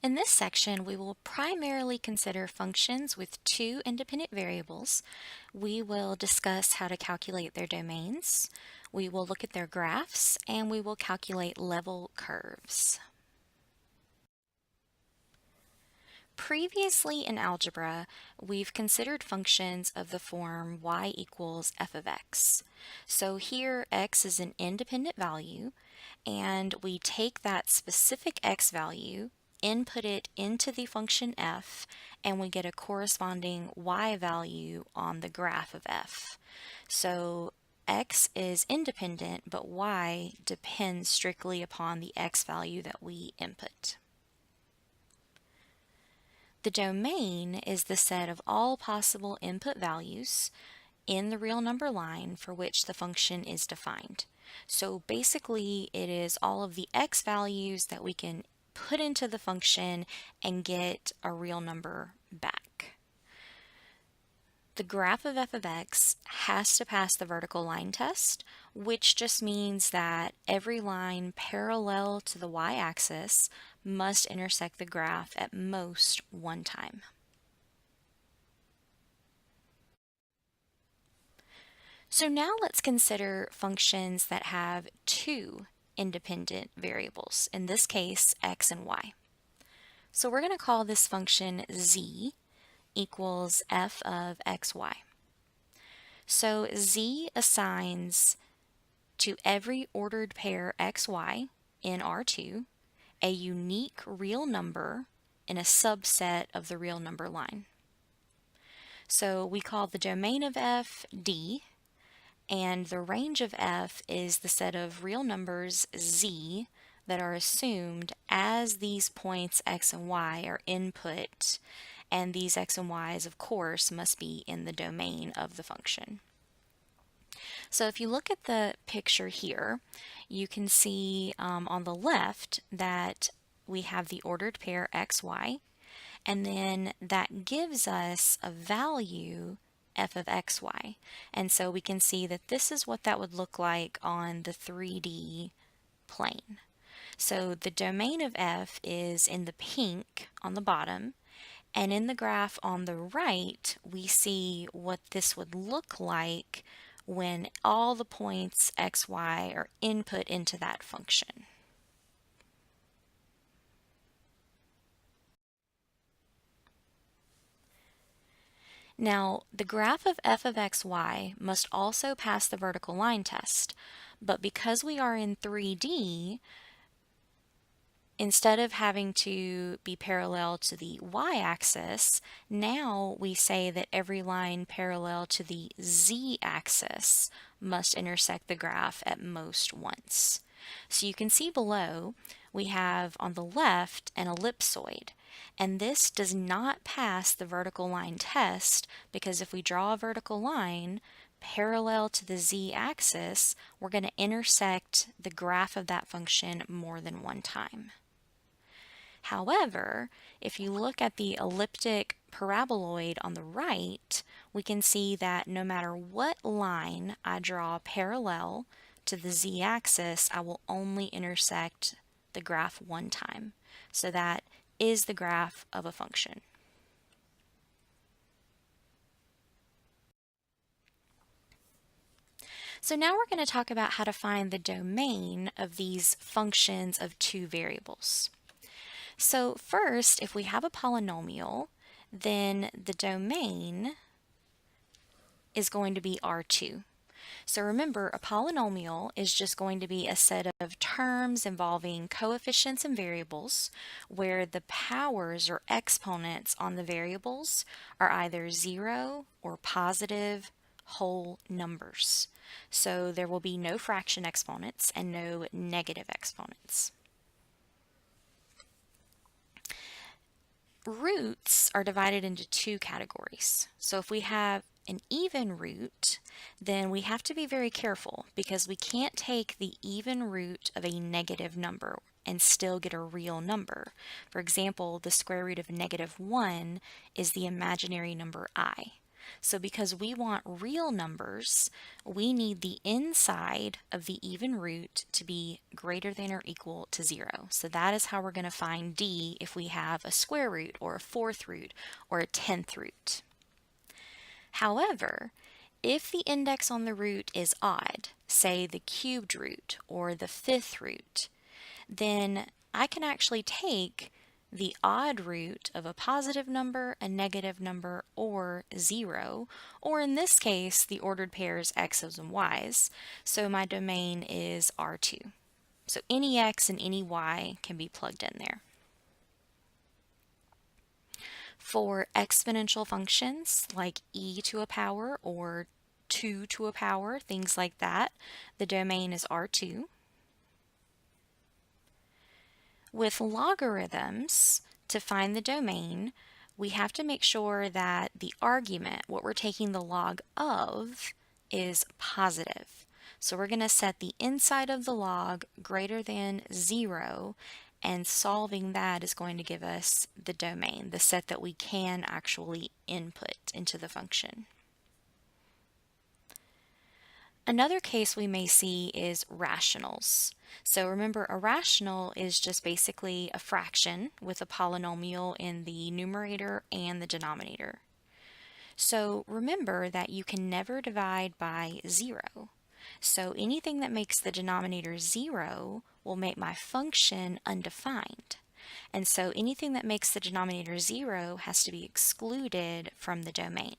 In this section, we will primarily consider functions with two independent variables. We will discuss how to calculate their domains, we will look at their graphs, and we will calculate level curves. Previously in algebra, we've considered functions of the form y equals f of x. So here x is an independent value, and we take that specific x value, input it into the function f, and we get a corresponding y value on the graph of f. So x is independent, but y depends strictly upon the x value that we input. The domain is the set of all possible input values in the real number line for which the function is defined. So basically, it is all of the x values that we can put into the function and get a real number back. The graph of f of x has to pass the vertical line test, which just means that every line parallel to the y-axis must intersect the graph at most one time. So now let's consider functions that have two independent variables, in this case x and y. So we're going to call this function z equals f of xy. So z assigns to every ordered pair xy in R2 a unique real number in a subset of the real number line. So we call the domain of f D, and the range of f is the set of real numbers z that are assumed as these points x and y are input, and these x and y's, of course, must be in the domain of the function. So if you look at the picture here, you can see on the left that we have the ordered pair xy, and then that gives us a value f of xy. And so we can see that this is what that would look like on the 3D plane. So the domain of f is in the pink on the bottom, and in the graph on the right, we see what this would look like when all the points x, y are input into that function. Now, the graph of f of xy must also pass the vertical line test, but because we are in 3D, instead of having to be parallel to the y-axis, now we say that every line parallel to the z-axis must intersect the graph at most once. So you can see below, we have on the left an ellipsoid, and this does not pass the vertical line test because if we draw a vertical line parallel to the z-axis, we're going to intersect the graph of that function more than one time. However, if you look at the elliptic paraboloid on the right, we can see that no matter what line I draw parallel to the z-axis, I will only intersect the graph one time. So that is the graph of a function. So now we're going to talk about how to find the domain of these functions of two variables. So first, if we have a polynomial, then the domain is going to be R2. So remember, a polynomial is just going to be a set of terms involving coefficients and variables where the powers or exponents on the variables are either 0 or positive whole numbers. So there will be no fraction exponents and no negative exponents. Roots are divided into two categories. So if we have an even root, then we have to be very careful because we can't take the even root of a negative number and still get a real number. For example, the square root of -1 is the imaginary number I. So because we want real numbers, we need the inside of the even root to be greater than or equal to 0. So that is how we're going to find d if we have a square root or a fourth root or a 10th root. However, if the index on the root is odd, say the cubed root or the fifth root, then I can actually take the odd root of a positive number, a negative number, or 0, or in this case, the ordered pairs x's and y's, so my domain is R2. So any x and any y can be plugged in there. For exponential functions like e to a power or 2 to a power, things like that, the domain is R2. With logarithms, to find the domain, we have to make sure that the argument, what we're taking the log of, is positive. So we're going to set the inside of the log greater than 0, and solving that is going to give us the domain, the set that we can actually input into the function. Another case we may see is rationals. So remember, a rational is just basically a fraction with a polynomial in the numerator and the denominator. So remember that you can never divide by 0. So anything that makes the denominator 0 will make my function undefined. And so anything that makes the denominator 0 has to be excluded from the domain.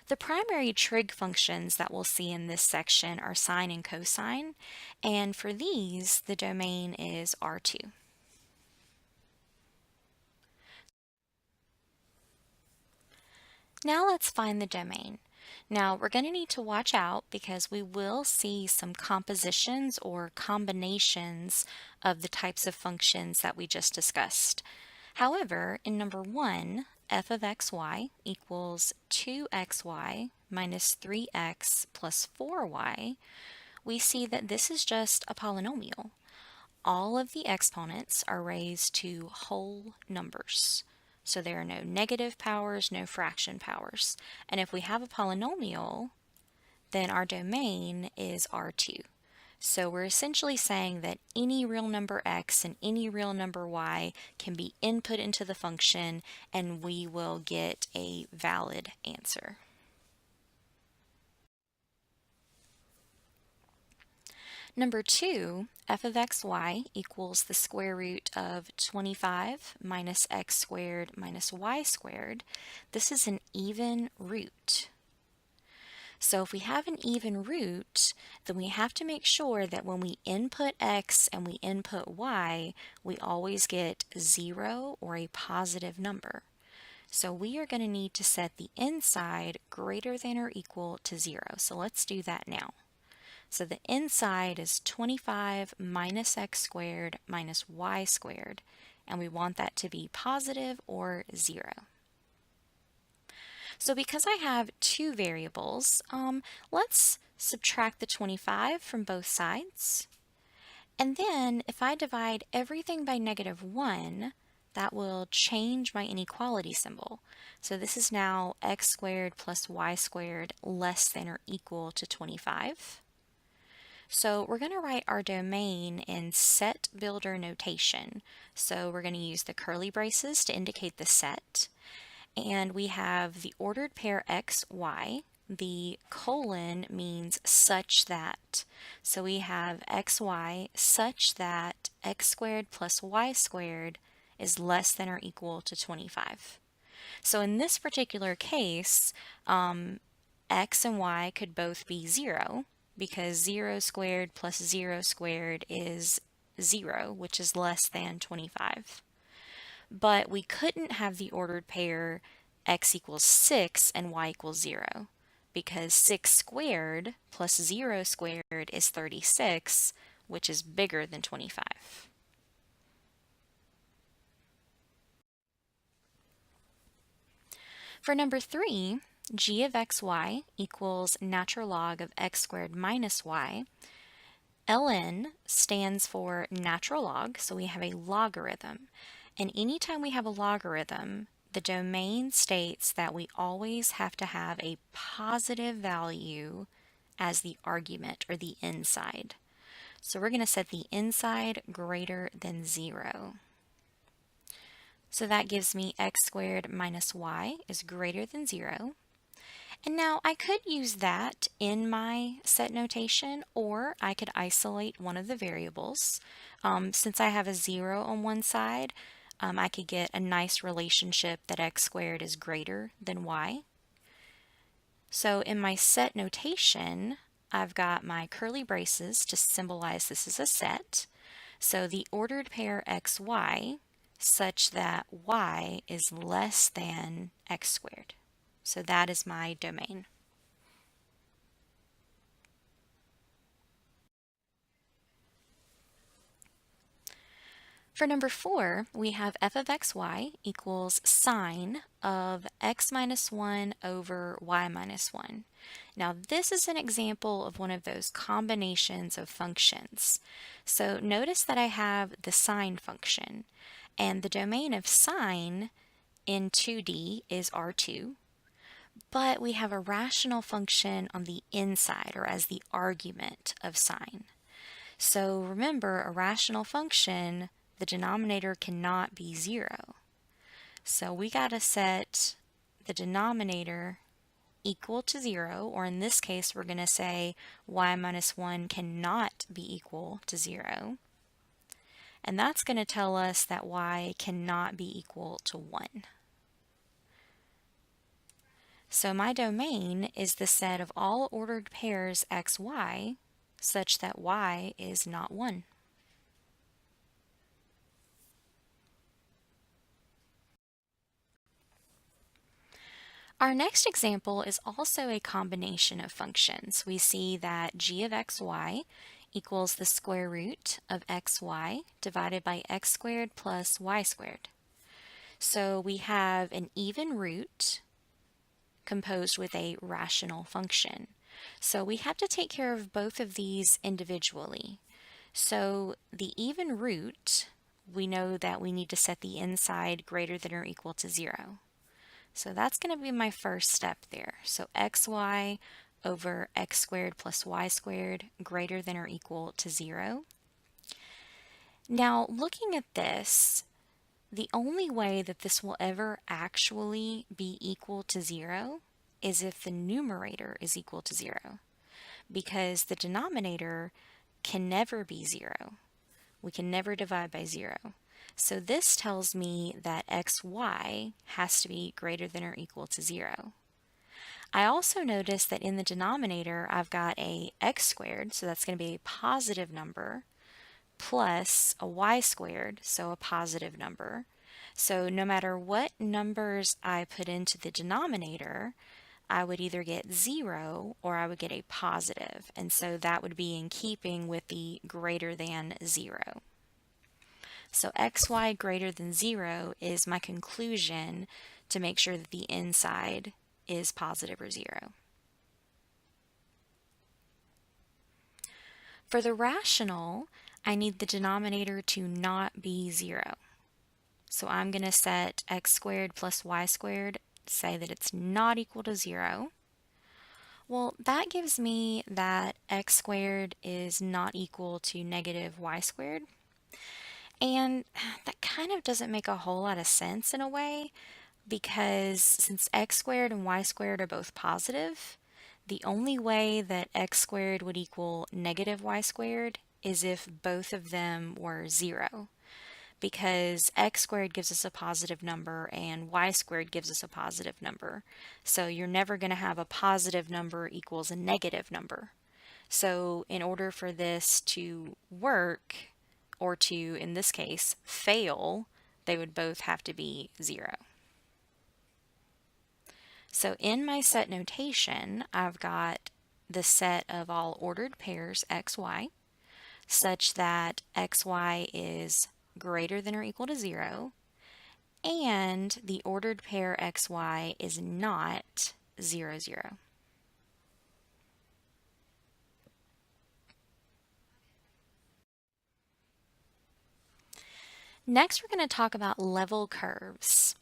The primary trig functions that we'll see in this section are sine and cosine, and for these, the domain is R2. Now let's find the domain. Now we're going to need to watch out because we will see some compositions or combinations of the types of functions that we just discussed. However, in number 1, f of xy equals 2xy minus 3x plus 4y, we see that this is just a polynomial. All of the exponents are raised to whole numbers. So there are no negative powers, no fraction powers. And if we have a polynomial, then our domain is R2. So we're essentially saying that any real number x and any real number y can be input into the function and we will get a valid answer. Number 2, f of xy equals the square root of 25 minus x squared minus y squared. This is an even root. So if we have an even root, then we have to make sure that when we input x and we input y, we always get 0 or a positive number. So we are going to need to set the inside greater than or equal to 0. So let's do that now. So the inside is 25 minus x squared minus y squared, and we want that to be positive or 0. So because I have two variables, let's subtract the 25 from both sides. And then if I divide everything by -1, that will change my inequality symbol. So this is now x squared plus y squared less than or equal to 25. So we're going to write our domain in set builder notation. So we're going to use the curly braces to indicate the set. And we have the ordered pair x, y. The colon means such that. So we have xy such that x squared plus y squared is less than or equal to 25. So in this particular case, x and y could both be 0 because 0 squared plus 0 squared is 0, which is less than 25. But we couldn't have the ordered pair x equals 6 and y equals 0 because 6 squared plus 0 squared is 36, which is bigger than 25. For number 3, g of xy equals natural log of x squared minus y. ln stands for natural log, so we have a logarithm. And anytime we have a logarithm, the domain states that we always have to have a positive value as the argument or the inside. So we're going to set the inside greater than 0. So that gives me x squared minus y is greater than 0. And now I could use that in my set notation, or I could isolate one of the variables. Since I have a 0 on one side, I could get a nice relationship that x squared is greater than y. So in my set notation, I've got my curly braces to symbolize this as a set. So the ordered pair xy such that y is less than x squared. So that is my domain. For number 4, we have f of xy equals sine of x minus 1 over y minus 1. Now this is an example of one of those combinations of functions. So notice that I have the sine function, and the domain of sine in 2D is R2, but we have a rational function on the inside, or as the argument of sine. So remember, a rational function, the denominator cannot be 0. So we got to set the denominator equal to 0, or in this case, we're going to say y minus 1 cannot be equal to 0. And that's going to tell us that y cannot be equal to 1. So my domain is the set of all ordered pairs xy such that y is not 1. Our next example is also a combination of functions. We see that g of xy equals the square root of xy divided by x squared plus y squared. So we have an even root composed with a rational function. So we have to take care of both of these individually. So the even root, we know that we need to set the inside greater than or equal to 0. So that's going to be my first step there. So xy over x squared plus y squared greater than or equal to 0. Now looking at this, the only way that this will ever actually be equal to 0 is if the numerator is equal to 0, because the denominator can never be 0. We can never divide by 0. So this tells me that xy has to be greater than or equal to 0. I also notice that in the denominator I've got a x squared, so that's going to be a positive number, plus a y squared, so a positive number. So no matter what numbers I put into the denominator, I would either get 0 or I would get a positive, and so that would be in keeping with the greater than 0. So xy greater than 0 is my conclusion to make sure that the inside is positive or 0. For the rational, I need the denominator to not be 0. So I'm going to set x squared plus y squared, say that it's not equal to 0. Well, that gives me that x squared is not equal to negative y squared. And that kind of doesn't make a whole lot of sense in a way, because since x squared and y squared are both positive, the only way that x squared would equal negative y squared is if both of them were 0, because x squared gives us a positive number and y squared gives us a positive number. So you're never going to have a positive number equals a negative number. So in order for this to work, or to, in this case, fail, they would both have to be 0. So in my set notation, I've got the set of all ordered pairs xy such that xy is greater than or equal to 0, and the ordered pair xy is not 0, 0. Next, we're going to talk about level curves.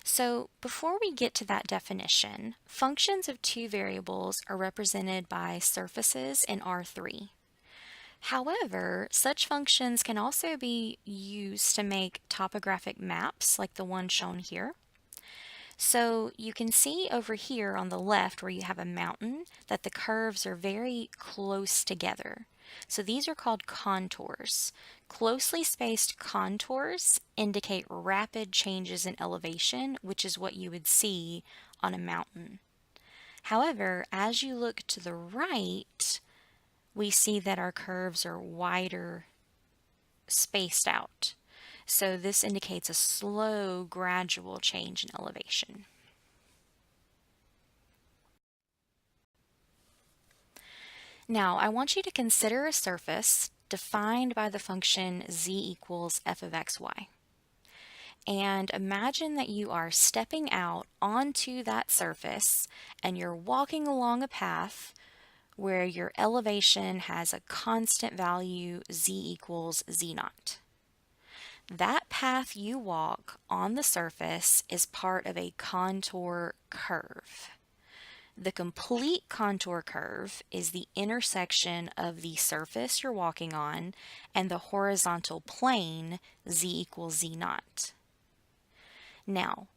So before we get to that definition, functions of two variables are represented by surfaces in R3. However, such functions can also be used to make topographic maps like the one shown here. So you can see over here on the left where you have a mountain that the curves are very close together. So these are called contours. Closely spaced contours indicate rapid changes in elevation, which is what you would see on a mountain. However, as you look to the right, we see that our curves are wider spaced out. So this indicates a slow, gradual change in elevation. Now, I want you to consider a surface defined by the function z equals f of xy. And imagine that you are stepping out onto that surface and you're walking along a path where your elevation has a constant value z equals z naught. That path you walk on the surface is part of a contour curve. The complete contour curve is the intersection of the surface you're walking on and the horizontal plane z equals z naught. Now,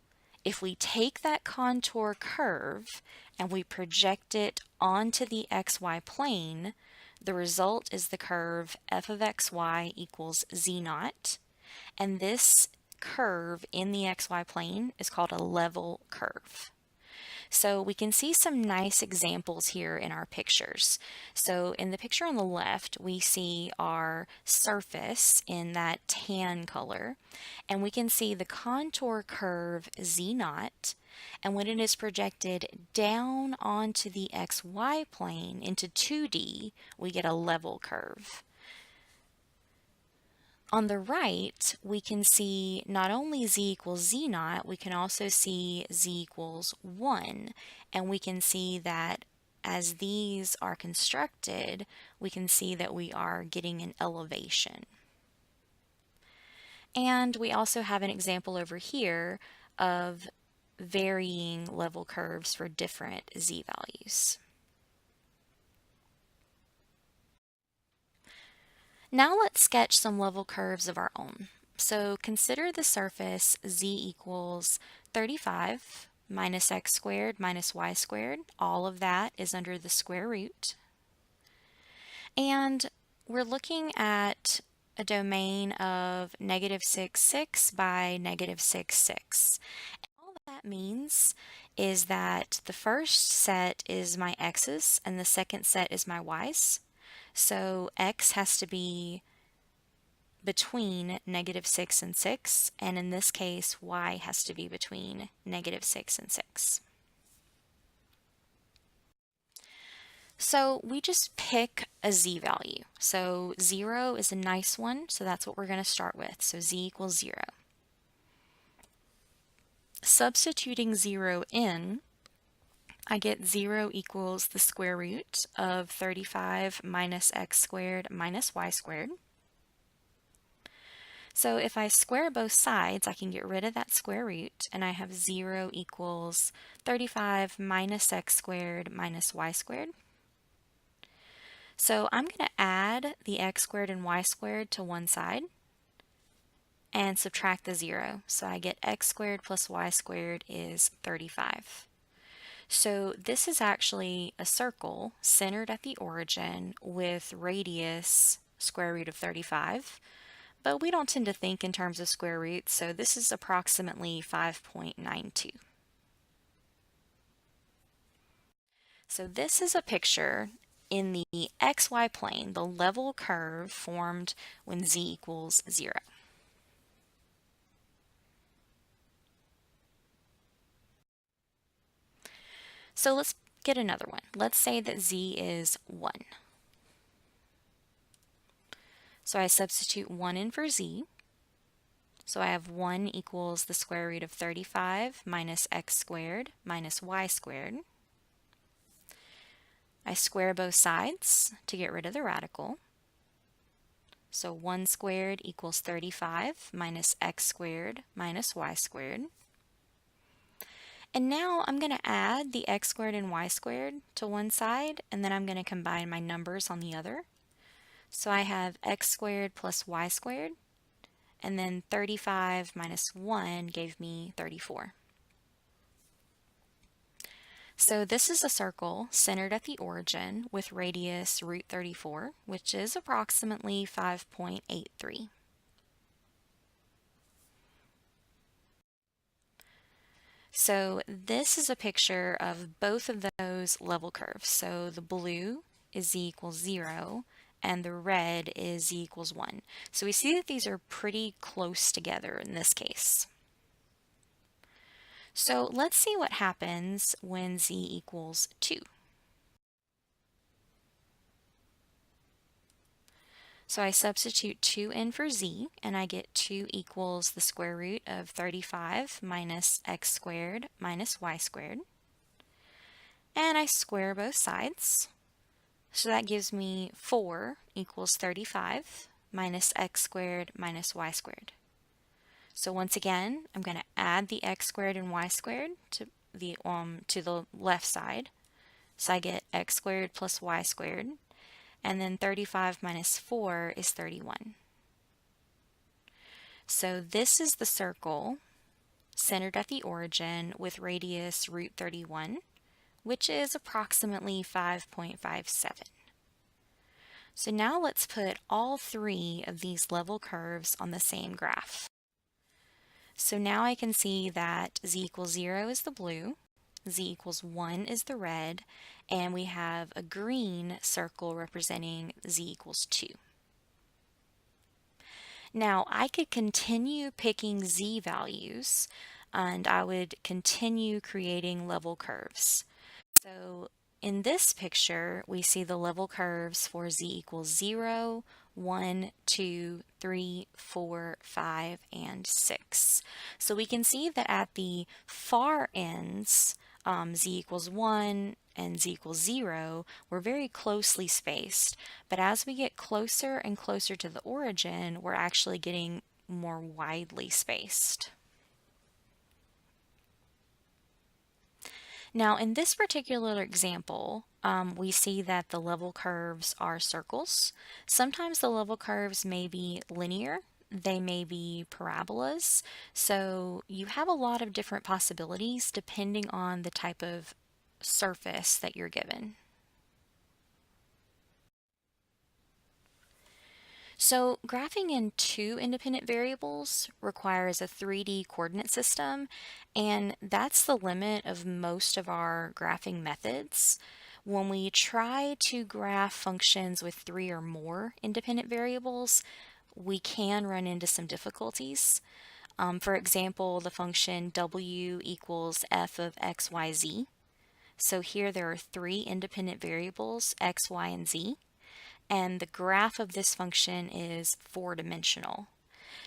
if we take that contour curve and we project it onto the xy plane, the result is the curve f of xy equals z naught, and this curve in the xy plane is called a level curve. So we can see some nice examples here in our pictures. So in the picture on the left, we see our surface in that tan color, and we can see the contour curve z naught, and when it is projected down onto the xy plane into 2D, we get a level curve. On the right, we can see not only z equals z naught, we can also see z equals 1. And we can see that as these are constructed, we can see that we are getting an elevation. And we also have an example over here of varying level curves for different z values. Now let's sketch some level curves of our own. So consider the surface z equals 35 minus x squared minus y squared. All of that is under the square root. And we're looking at a domain of negative 6, 6 by negative 6, 6. And all that means is that the first set is my x's and the second set is my y's. So x has to be between negative 6 and 6, and in this case, y has to be between negative 6 and 6. So we just pick a z value. So 0 is a nice one, so that's what we're going to start with. So z equals 0. Substituting 0 in, I get 0 equals the square root of 35 minus x squared minus y squared. So if I square both sides, I can get rid of that square root, and I have 0 equals 35 minus x squared minus y squared. So I'm going to add the x squared and y squared to one side and subtract the 0. So I get x squared plus y squared is 35. So this is actually a circle centered at the origin with radius square root of 35. But we don't tend to think in terms of square roots, so this is approximately 5.92. So this is a picture in the xy plane, the level curve formed when z equals 0. So let's get another one. Let's say that z is 1. So I substitute 1 in for z. So I have 1 equals the square root of 35 minus x squared minus y squared. I square both sides to get rid of the radical. So 1 squared equals 35 minus x squared minus y squared. And now I'm going to add the x squared and y squared to one side, and then I'm going to combine my numbers on the other. So I have x squared plus y squared, and then 35 minus 1 gave me 34. So this is a circle centered at the origin with radius root 34, which is approximately 5.83. So this is a picture of both of those level curves. So the blue is z equals 0 and the red is z equals 1. So we see that these are pretty close together in this case. So let's see what happens when z equals 2. So I substitute 2 in for z, and I get 2 equals the square root of 35 minus x squared minus y squared. And I square both sides. So that gives me 4 equals 35 minus x squared minus y squared. So once again, I'm going to add the x squared and y squared to the left side. So I get x squared plus y squared, and then 35 minus 4 is 31. So this is the circle centered at the origin with radius root 31, which is approximately 5.57. So now let's put all three of these level curves on the same graph. So now I can see that z equals 0 is the blue, z equals 1 is the red, and we have a green circle representing z equals 2. Now I could continue picking z values and I would continue creating level curves. So in this picture, we see the level curves for z equals 0, 1, 2, 3, 4, 5, and 6. So we can see that at the far ends, z equals 1 and z equals 0, we're very closely spaced. But as we get closer and closer to the origin, we're actually getting more widely spaced. Now, in this particular example, we see that the level curves are circles. Sometimes the level curves may be linear, they may be parabolas, so you have a lot of different possibilities depending on the type of surface that you're given. So graphing in two independent variables requires a 3D coordinate system, and that's the limit of most of our graphing methods. When we try to graph functions with 3 or more independent variables, we can run into some difficulties. For example, the function w equals f of x, y, z. So here there are 3 independent variables, x, y, and z, and the graph of this function is 4-dimensional.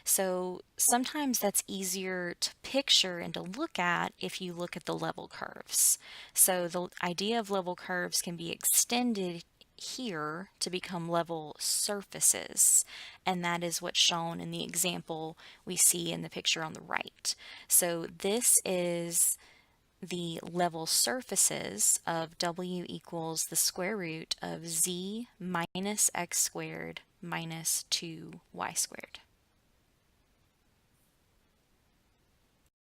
So sometimes that's easier to picture and to look at if you look at the level curves. So the idea of level curves can be extended here to become level surfaces, and that is what's shown in the example we see in the picture on the right. So this is the level surfaces of w equals the square root of z minus x squared minus 2y squared.